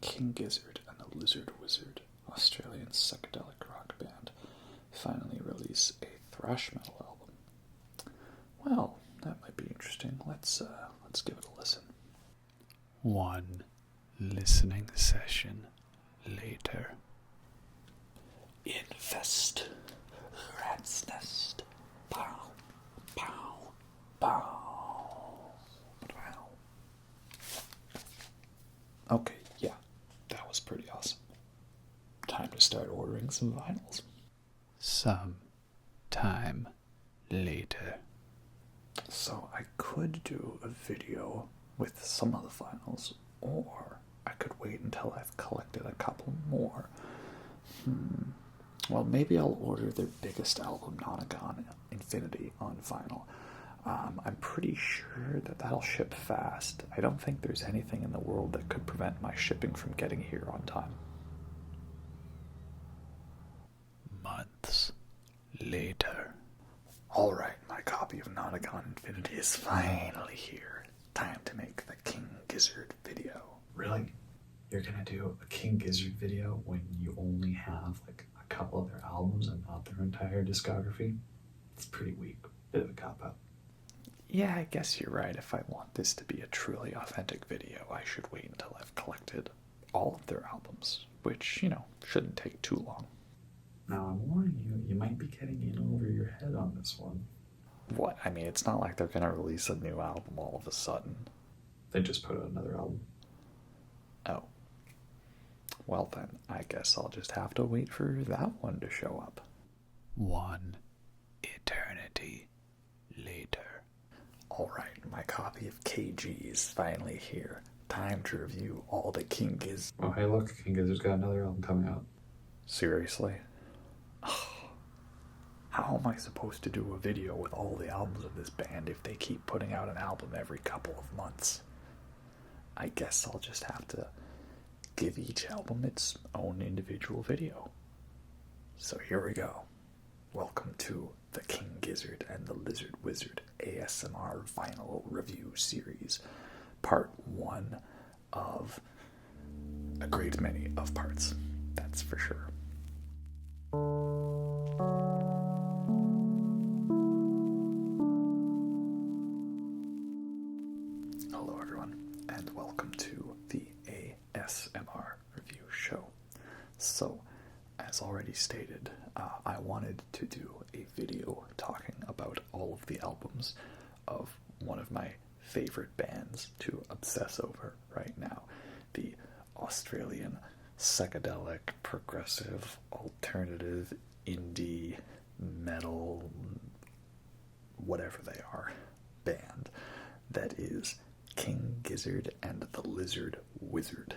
King Gizzard and the Lizard Wizard, Australian psychedelic rock band, finally release a thrash metal album. Well, that might be interesting. Let's give it a listen. One listening session later. Infest the rat's nest. Pow, pow, pow, pow. Okay, yeah, that was pretty awesome. Time to start ordering some vinyls. Some time later. So I could do a video with some of the vinyls, or I could wait until I've collected a couple more. Well, maybe I'll order their biggest album, Nonagon Infinity, on vinyl. I'm pretty sure that that'll ship fast. I don't think there's anything in the world that could prevent my shipping from getting here on time. Months later. Alright, my copy of Nonagon Infinity is finally here. Time to make the King Gizzard video. Really? You're gonna do a King Gizzard video when you only have like a couple of their albums and not their entire discography? It's pretty weak. Bit of a cop-out. Yeah, I guess you're right. If I want this to be a truly authentic video, I should wait until I've collected all of their albums, which, shouldn't take too long. Now, I'm warning you, you might be getting in over your head on this one. What? I mean, it's not like they're going to release a new album all of a sudden. They just put out another album. Oh. Well then, I guess I'll just have to wait for that one to show up. One eternity later. Alright, my copy of KG is finally here. Time to review all the King Gizzard. Oh, hey look, King Gizzard's got another album coming out. Seriously? How am I supposed to do a video with all the albums of this band if they keep putting out an album every couple of months? I guess I'll just have to give each album its own individual video. So here we go. Welcome to the King Gizzard and the Lizard Wizard ASMR Vinyl Review Series, Part 1 of a great many of parts, that's for sure. Hello everyone, and welcome to the ASMR Review Show. So, as already stated, I wanted to do a video talking about all of the albums of one of my favorite bands to obsess over right now, the Australian psychedelic, progressive, alternative, indie, metal, whatever they are, band that is King Gizzard and the Lizard Wizard.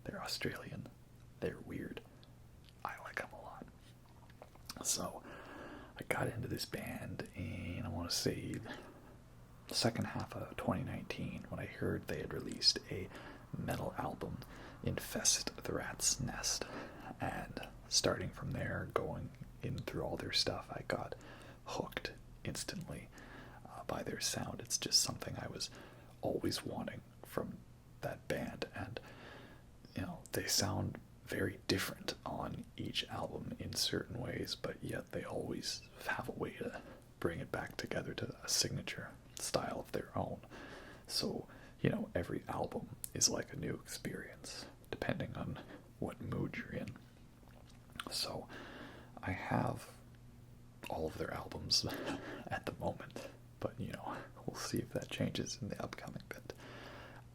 They're Australian. They're weird. I like them a lot. So, I got into this band in, I want to say, the second half of 2019 when I heard they had released a metal album, Infest the Rat's Nest. And starting from there, going in through all their stuff, I got hooked instantly by their sound. It's just something I was always wanting from that band. And, they sound very different on each album in certain ways, but yet they always have a way to bring it back together to a signature style of their own. So, every album is like a new experience, depending on what mood you're in. So, I have all of their albums at the moment, but, we'll see if that changes in the upcoming bit.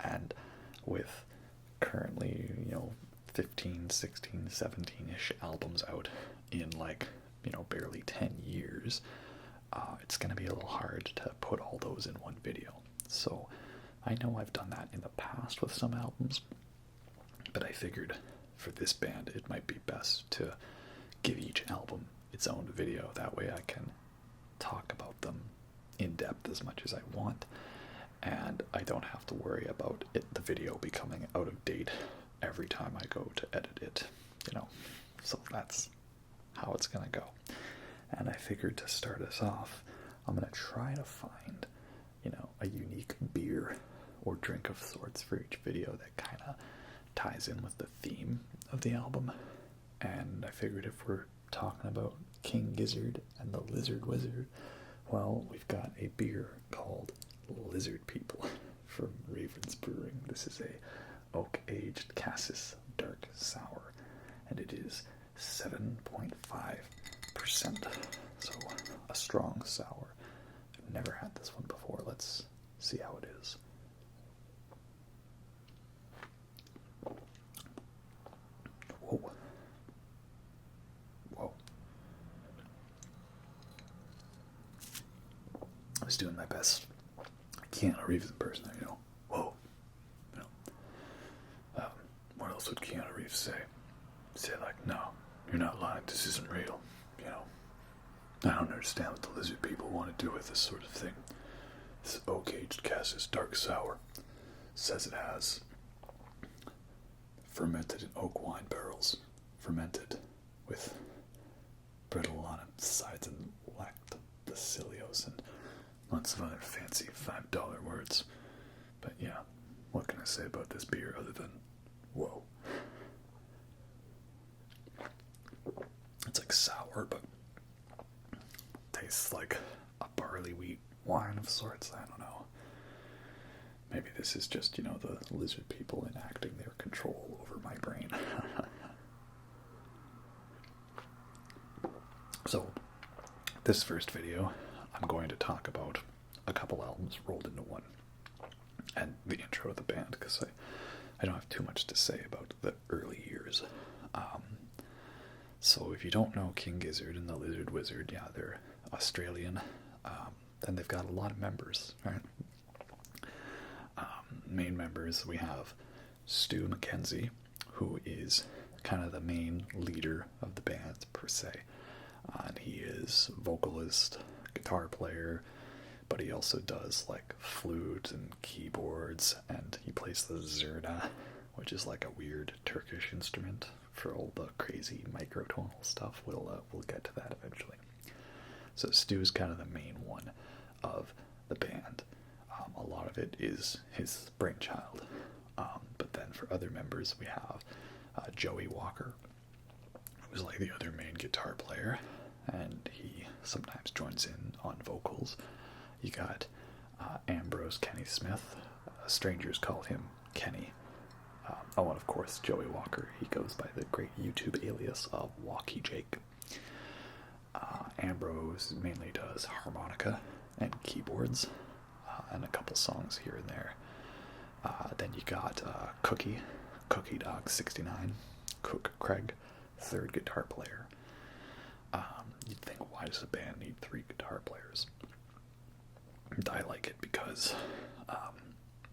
And with currently, 15, 16, 17-ish albums out in barely 10 years, it's going to be a little hard to put all those in one video. So I know I've done that in the past with some albums, but I figured for this band it might be best to give each album its own video. That way I can talk about them in depth as much as I want, and I don't have to worry about the video becoming out of date every time I go to edit it, So that's how it's going to go. And I figured to start us off, I'm going to try to find, a unique beer or drink of sorts for each video that kind of ties in with the theme of the album. And I figured if we're talking about King Gizzard and the Lizard Wizard, well, we've got a beer called Lizard People from Ravens Brewing. This is a oak-aged cassis dark sour, and it is 7.5%, so a strong sour. I've never had this one before. Let's see how it is. Whoa. Whoa. I was doing my best Keanu Reeves impersonator, you know. Whoa. You know. What else would Keanu Reeves say? Say like, no, you're not lying, this isn't real, you know. I don't understand what the lizard people want to do with this sort of thing. This oak-aged cassis dark sour says it has fermented in oak wine barrels, fermented with brittle on its sides and lactobacillus and lots of other fancy $5 words. But yeah, what can I say about this beer other than whoa? It's like sour, but tastes like a barley wheat wine of sorts. I don't know. Maybe this is just, you know, the lizard people enacting their control over my brain. So, this first video, I'm going to talk about a couple albums rolled into one, and the intro of the band, because I don't have too much to say about the early years. So if you don't know King Gizzard and the Lizard Wizard, yeah, they're Australian, and they've got a lot of members, right? Main members, we have Stu McKenzie, who is kind of the main leader of the band, per se. And he is vocalist, guitar player, but he also does like flute and keyboards, and he plays the zurna, which is like a weird Turkish instrument for all the crazy microtonal stuff. We'll get to that eventually. So Stu's kind of the main one of the band. A lot of it is his brainchild. But then for other members, we have Joey Walker, who's like the other main guitar player, and he sometimes joins in on vocals. You got Ambrose Kenny Smith. Strangers call him Kenny. And of course, Joey Walker. He goes by the great YouTube alias of Walkie Jake. Ambrose mainly does harmonica and keyboards, and a couple songs here and there. Then you got Cookie Dog 69, Cook Craig, third guitar player. You'd think, why does a band need 3 guitar players? I like it because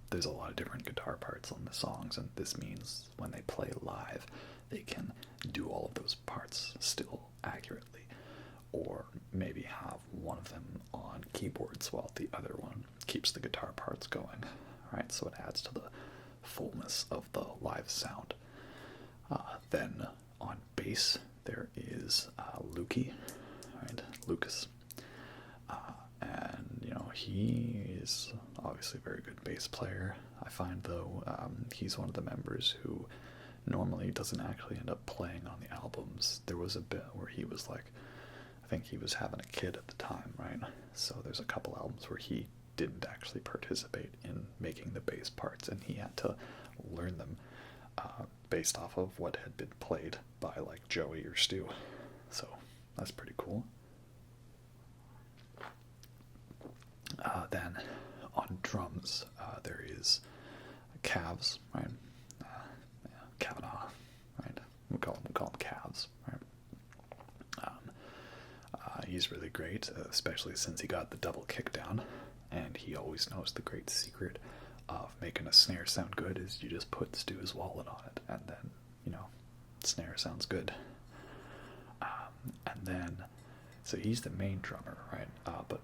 there's a lot of different guitar parts on the songs, and this means when they play live, they can do all of those parts still accurately, or maybe have one of them on keyboards while the other one keeps the guitar parts going, right? So it adds to the fullness of the live sound. Then on bass, there is Lukey, right? Lucas. And, you know, he is obviously a very good bass player. I find, though, he's one of the members who normally doesn't actually end up playing on the albums. There was a bit where he was like, I think he was having a kid at the time, right? So there's a couple albums where he didn't actually participate in making the bass parts, and he had to learn them based off of what had been played by like Joey or Stu. So that's pretty cool. Then on drums, there is Calves, right? Kavanaugh, right? We call him Calves, right? He's really great, especially since he got the double kick down, and he always knows the great secret of making a snare sound good is you just put Stu's wallet on it, and then, you know, snare sounds good. And then, so he's the main drummer, right? But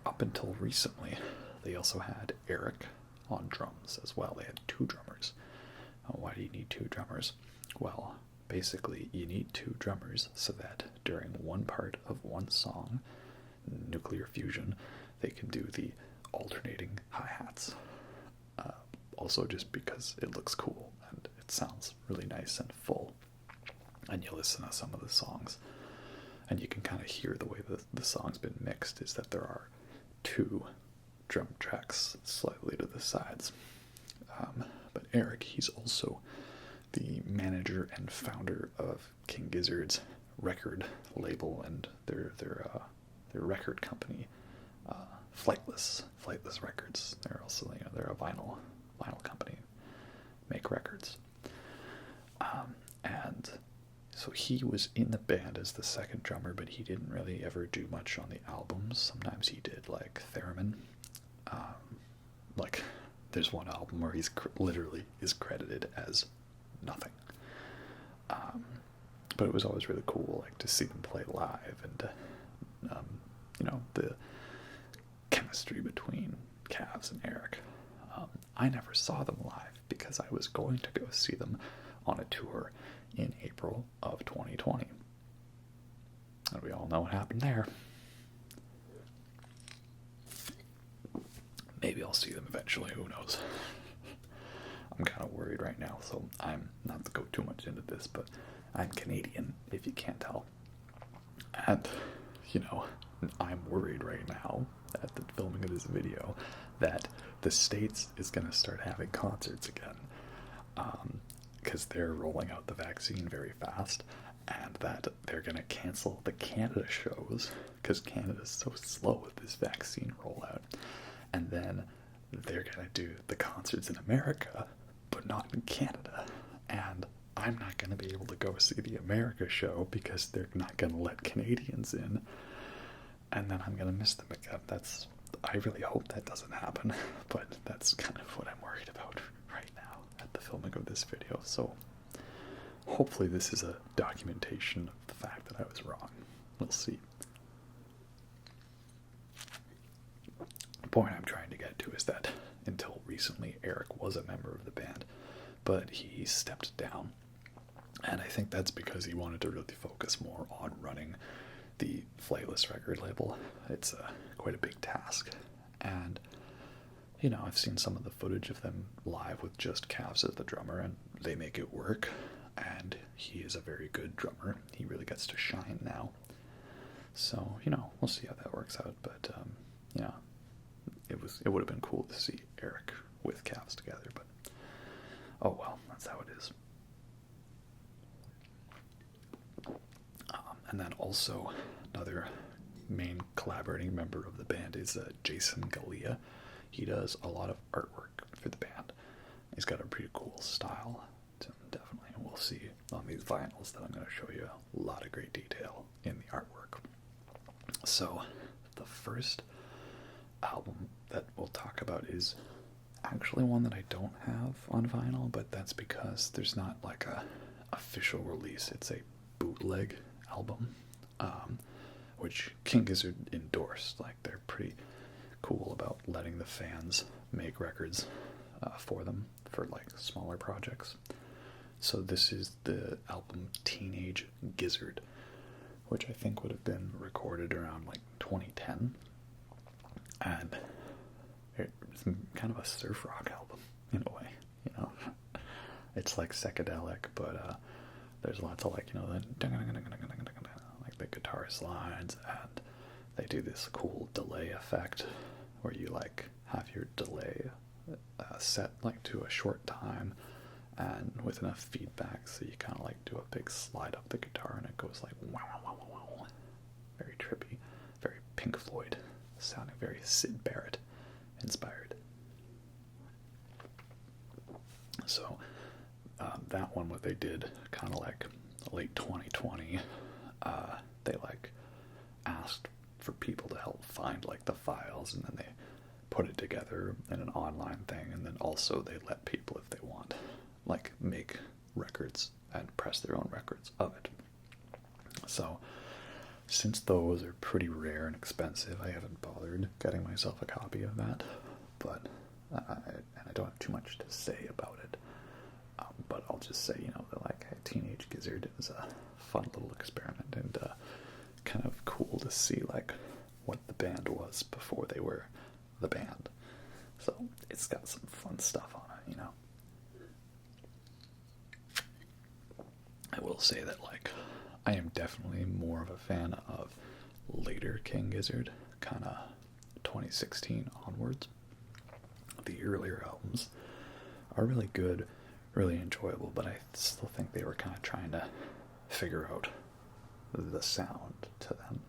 up until recently, they also had Eric on drums as well. They had 2 drummers. Why do you need 2 drummers? Well, basically, you need 2 drummers so that during one part of one song, Nuclear Fusion, they can do the alternating hi-hats. Also just because it looks cool and sounds really nice and full. And you listen to some of the songs, and you can kind of hear the way the song's been mixed is that there are two drum tracks slightly to the sides. But Eric, he's also the manager and founder of King Gizzard's record label and their record company, Flightless Records. They're also, they're a vinyl company, make records. And so he was in the band as the second drummer, but he didn't really ever do much on the albums. Sometimes he did like theremin. Like there's one album where he's literally is credited as nothing. But it was always really cool, like to see them play live, and the chemistry between Cavs and Eric. I never saw them live because I was going to go see them on a tour in April of 2020. And we all know what happened there. Maybe I'll see them eventually, who knows. I'm kind of worried right now, so I'm not to go too much into this, but I'm Canadian, if you can't tell. And, I'm worried right now at the filming of this video that the States is going to start having concerts again. Because they're rolling out the vaccine very fast, and that they're going to cancel the Canada shows because Canada's so slow with this vaccine rollout. And then they're going to do the concerts in America, but not in Canada. And I'm not going to be able to go see the America show because they're not going to let Canadians in. And then I'm going to miss them again. I really hope that doesn't happen, but that's kind of what I'm worried about right now at the filming of this video. So hopefully this is a documentation of the fact that I was wrong. We'll see. The point I'm trying to get to is that until recently, Eric was a member of the band, but he stepped down. And I think that's because he wanted to really focus more on running the Flightless record label. It's quite a big task. And, I've seen some of the footage of them live with just Cavs as the drummer, and they make it work. And he is a very good drummer. He really gets to shine now. So, we'll see how that works out. But, it would have been cool to see Eric with Cavs together. But, oh well, that's how it is. And then also, another main collaborating member of the band is Jason Galea. He does a lot of artwork for the band. He's got a pretty cool style. So definitely, we'll see on these vinyls that I'm going to show you a lot of great detail in the artwork. So, the first album that we'll talk about is actually one that I don't have on vinyl, but that's because there's not like a official release. It's a bootleg album, which King Gizzard endorsed. Like, they're pretty cool about letting the fans make records for them for like smaller projects. So this is the album Teenage Gizzard, which I think would have been recorded around like 2010, and it's kind of a surf rock album in a way. It's like psychedelic, but there's lots of like the guitar slides, and they do this cool delay effect where you like have your delay set like to a short time and with enough feedback, so you kind of like do a big slide up the guitar and it goes like wow, wow, wow, wow, wow. Very trippy, very Pink Floyd sounding, very Syd Barrett inspired. So that one, what they did kind of like late 2020, they like asked for people to help find like the files, and then they put it together in an online thing, and then also they let people, if they want, like make records and press their own records of it. So since those are pretty rare and expensive, I haven't bothered getting myself a copy of that, but I don't have too much to say about it. But I'll just say, that like Teenage Gizzard is a fun little experiment, and kind of cool to see like what the band was before they were the band. So it's got some fun stuff on it, will say that, like, I am definitely more of a fan of later King Gizzard, kind of 2016 onwards. The earlier albums are really good, really enjoyable, but I still think they were kind of trying to figure out the sound to them.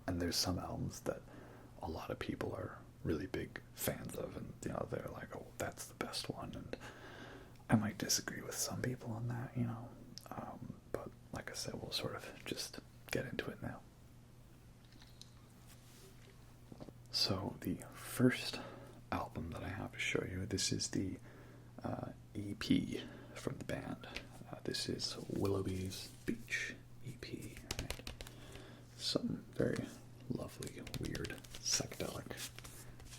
And there's some albums that a lot of people are really big fans of, and you know, they're like, oh, that's the best one, and I might disagree with some people on that, you know, but like I said, we'll sort of just get into it now. So the first album that I have to show you, this is the EP from the band. This is Willowbys Beach EP. Right? Some very lovely, weird, psychedelic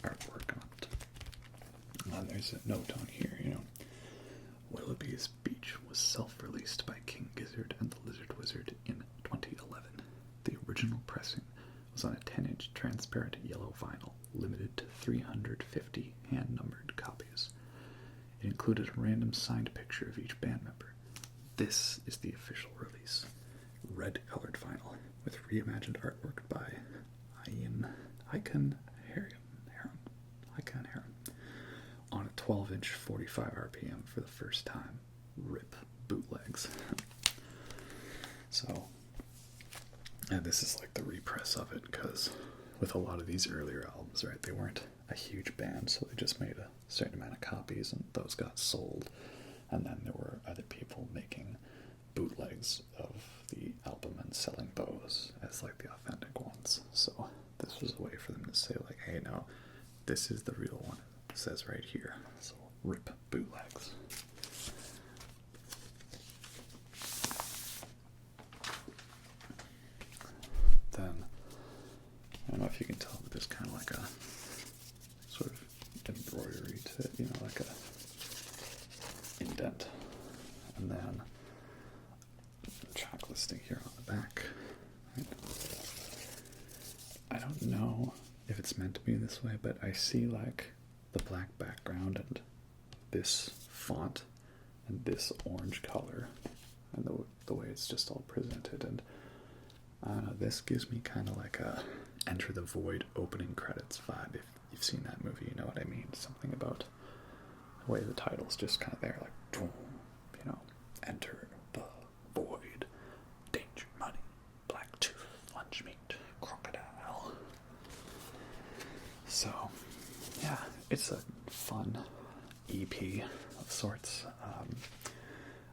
artwork on it. And there's a note on here, you know. Willowbys Beach was self-released by King Gizzard and the Lizard Wizard in 2011. The original pressing was on a 10-inch transparent yellow vinyl, limited to 350 hand-numbered copies. It included a random signed picture of each band member. This is the official release. Red-colored vinyl with reimagined artwork by Icon Heron on a 12-inch 45 RPM for the first time. RIP bootlegs. So, and this is like the repress of it, because with a lot of these earlier albums, right, they weren't a huge band, so they just made a certain amount of copies, and those got sold. And then there were other people making bootlegs of the album and selling those as like the authentic ones. So this was a way for them to say, like, hey, no, this is the real one. It says right here. So RIP bootlegs. Then, I don't know if you can tell, but there's kind of like a sort of embroidery to it, you know, like a indent. And then track listing here on the back. Right? I don't know if it's meant to be this way, but I see like the black background and this font and this orange color and the way it's just all presented, and this gives me kind of like a Enter the Void opening credits vibe. If you've seen that movie, you know what I mean. Something about the way the title's just kind of there, like, boom, you know, Enter the Void, danger, money, black tooth, lunch meat, crocodile. So, yeah, it's a fun EP of sorts.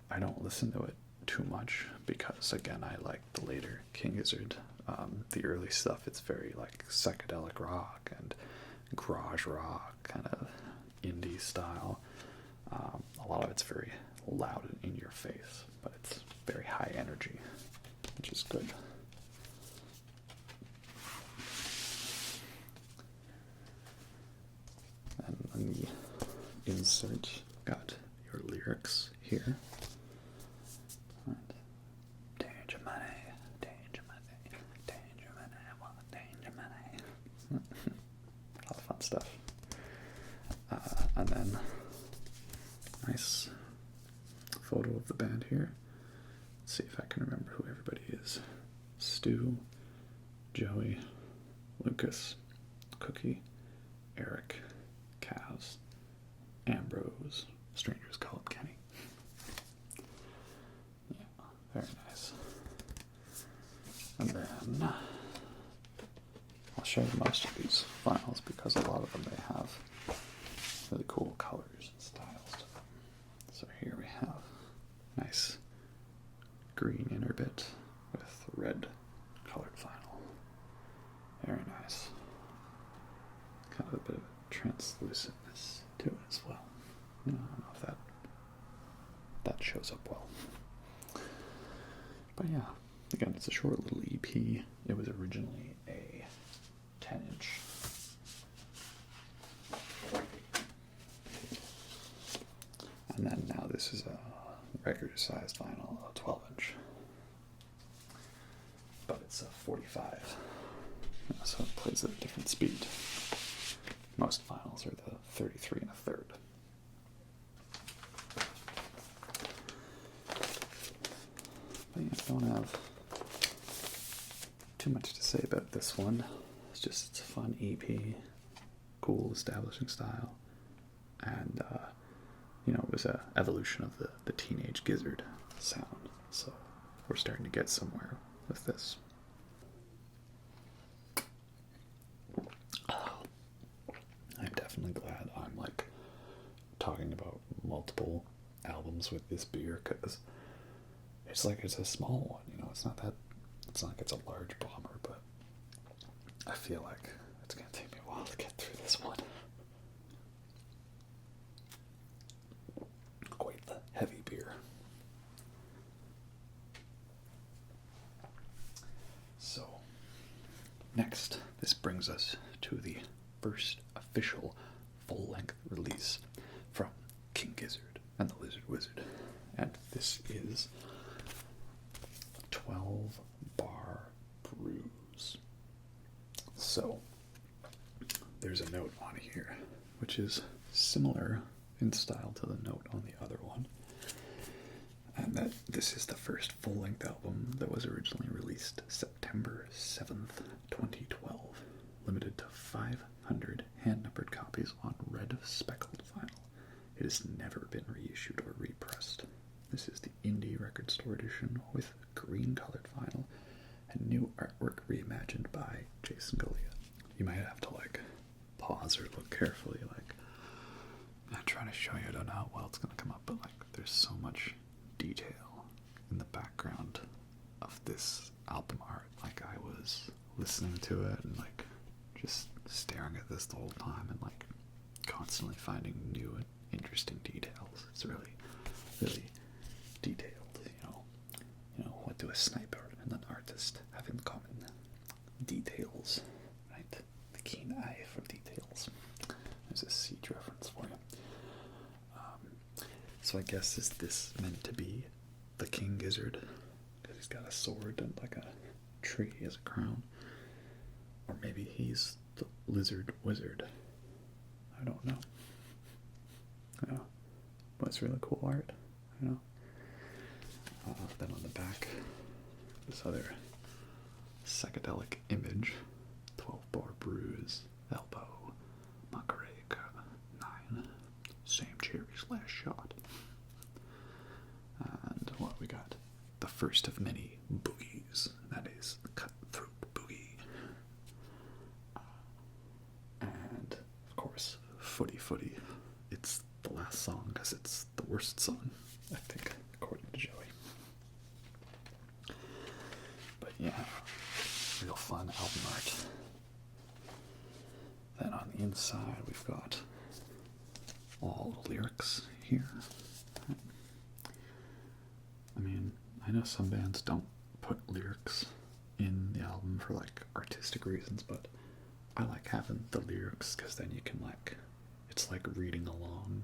I don't listen to it too much because, again, I like the later King Gizzard. The early stuff, it's very like psychedelic rock and garage rock, kind of indie style. A lot of it's very loud and in your face, but it's very high energy, which is good. And on the insert, got your lyrics here. And danger money, danger money, danger money, I want danger money. A lot of fun stuff. And then nice photo of the band here. Let's see if I can remember who everybody is. Stu, Joey, Lucas, Cookie, Eric, Kaz, Ambrose, strangers call him Kenny. Yeah, very nice. And then I'll show you most of these vinyls because a lot of them, they have really cool colors and styles to them. So here we have nice green inner bit with red colored vinyl. Very nice. Kind of a bit of a translucentness to it as well. You know, I don't know if that shows up well. But yeah, again, it's a short little EP. It was originally a 10-inch. And then now this is a regular-sized vinyl, a 12-inch. But it's a 45. So it plays at a different speed. Most vinyls are the 33 1/3. don't have too much to say about this one. It's a fun EP, cool establishing style, and it was an evolution of the Teenage Gizzard sound. So we're starting to get somewhere with this. I'm definitely glad I'm like talking about multiple albums with this beer, because it's a small one, it's not like it's a large bomber, but I feel like it's gonna take me a while to get through this one. Quite the heavy beer. So next, this brings us to the first official full-length release from King Gizzard and the Lizard Wizard, and this is 12 Bar Bruise. So there's a note on here which is similar in style to the note on the other one, and that this is the first full-length album that was originally released September 7th, 2012, limited to 500 hand-numbered copies on red speckled vinyl. It has never been reissued or repressed. This is the indie record store edition with green-colored vinyl and new artwork reimagined by Jason Galea. You might have to pause or look carefully. I'm trying to show you, I don't know how well it's going to come up, but there's so much detail in the background of this album art. I was listening to it and just staring at this the whole time and constantly finding new and interesting details. It's really, really detailed. What do a sniper and an artist have in common? Details, right? The keen eye for details. There's a Siege reference for you. So I guess, is this meant to be the King Gizzard? Because he's got a sword and a tree as a crown. Or maybe he's the Lizard Wizard. I don't know. But it's really cool art, Then on the back, this other psychedelic image, 12 Bar Bruise, elbow, Macarena 9, same cherry's last shot. And what we got? The first of many boogies, that is the Cutthroat Boogie. And, of course, Footy Footy. It's the last song because it's the worst song, I think, according to Joey. But yeah, real fun album art. Then on the inside, we've got all the lyrics here. I mean, I know some bands don't put lyrics in the album for artistic reasons, but I like having the lyrics because then you can it's like reading along,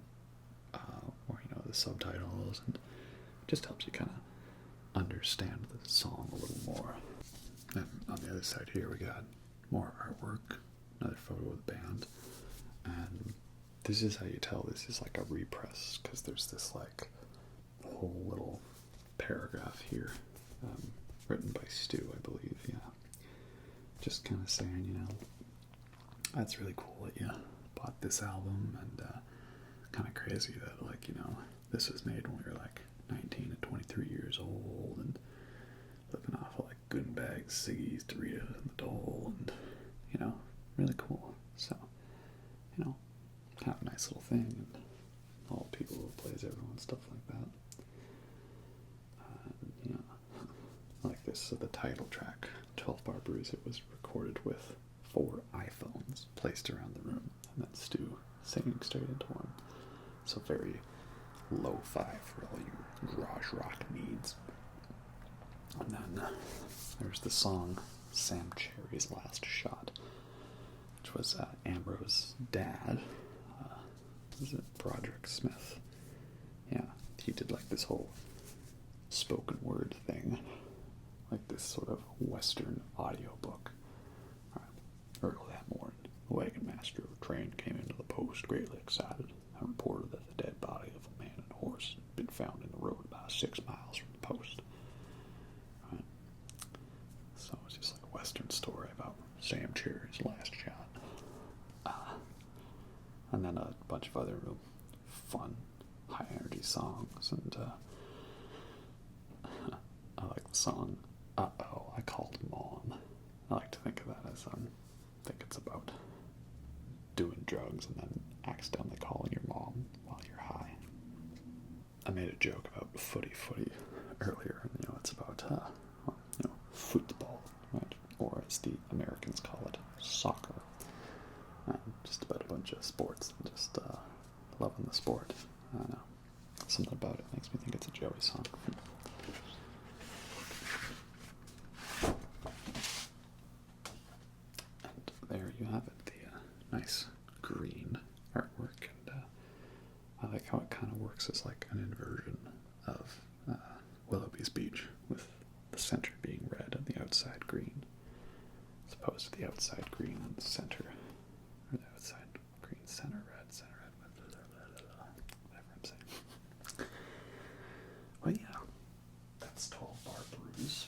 or the subtitles, and it just helps you kind of understand the song a little more. And on the other side here, we got more artwork, another photo of the band, and this is how you tell this is a repress, because there's this whole little paragraph here, written by Stu, I believe, just kind of saying, that's really cool that you bought this album, and kind of crazy that this was made when we were 19 and 23 years old and living off of Goonbags, Ziggy's, Doritos, and the Dole, and really cool. So kind of a nice little thing, and all the people who plays everyone, stuff like that. Like this, so the title track, 12 Bar Bruise, it was recorded with 4 iPhones placed around the room, and then Stu singing straight into one. So very lo-fi for all your garage rock needs. And then there's the song Sam Cherry's Last Shot, which was Ambrose's dad. Was it Broderick Smith? Yeah, he did this whole spoken word thing, this sort of Western audiobook. Early that morning, the wagon master of the train came into the post greatly excited and reported that the dead body of a man and horse had been found in the road about 6 miles from the post. So it's just like a Western story about Sam Cherry's last shot. And then a bunch of other real fun, high energy songs. And I like the song "Uh-Oh, I Called Mom." I like to think of that as I think it's about doing drugs and then accidentally calling your mom while you're high. I made a joke about footy earlier. It's about football, right? Or as the Americans call it, soccer. Just about a bunch of sports and just loving the sport. I don't know. Something about it makes me think it's a Joey song. And there you have it, the nice green artwork. And I like how it kind of works as like an inversion of Willowbys Beach, with the center being red and the outside green, as opposed to the outside green and the center, or the outside green, center red, whatever I'm saying. Well, yeah, that's 12 Bar Bruise.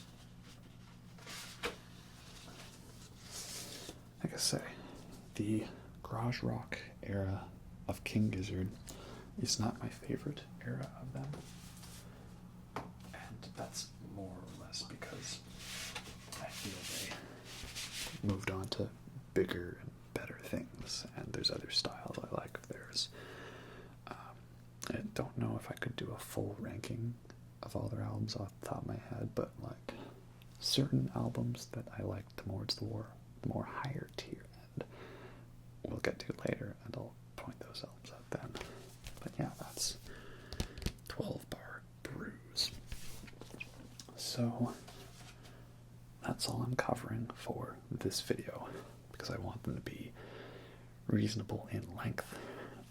Like I say, the garage rock era of King Gizzard is not my favorite era of them. And that's more or less because I feel they moved on to bigger and better things, and there's other styles I like of theirs. I don't know if I could do a full ranking of all their albums off the top of my head, but like certain albums that I liked towards the more higher tier end, we'll get to later, and I'll point those albums out then. But yeah, that's 12 Bar Bruise. So that's all I'm covering for this video, because I want them to be reasonable in length,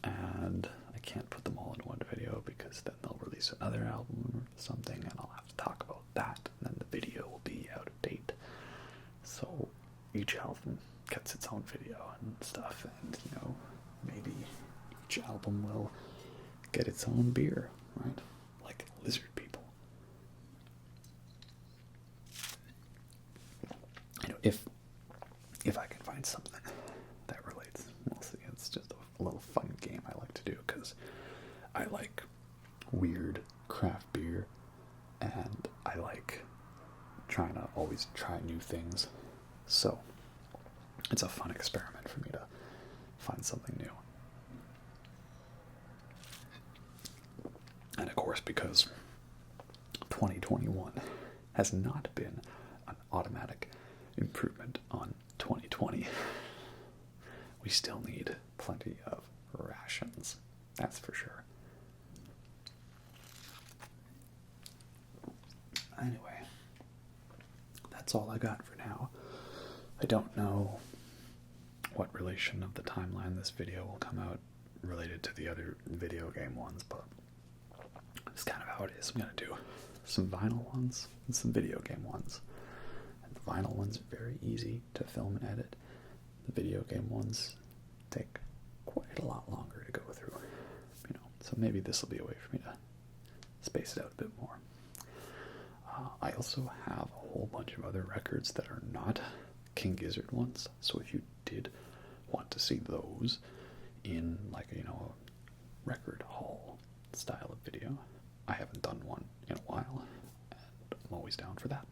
and I can't put them all in one video because then they'll release another album or something and I'll have to talk about that, and then the video will be out of date. So each album gets its own video and stuff, and maybe each album will get its own beer, right? Like lizard people. If I can find something that relates, mostly it's just a little fun game I like to do, because I like weird craft beer, and I like trying to always try new things. So it's a fun experiment for me to find something new. And of course, because 2021 has not been an automatic improvement on 2020, we still need plenty of rations, that's for sure. Anyway, that's all I got for now. I don't know what relation of the timeline this video will come out related to the other video game ones, but it's kind of how it is. I'm going to do some vinyl ones and some video game ones. And the vinyl ones are very easy to film and edit. The video game ones take quite a lot longer to go through. So maybe this will be a way for me to space it out a bit more. I also have a whole bunch of other records that are not King Gizzard ones, so if you did want to see those in like a record haul style of video, I haven't done one in a while, and I'm always down for that.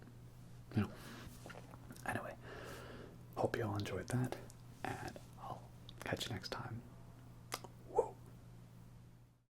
Anyway, hope you all enjoyed that, and I'll catch you next time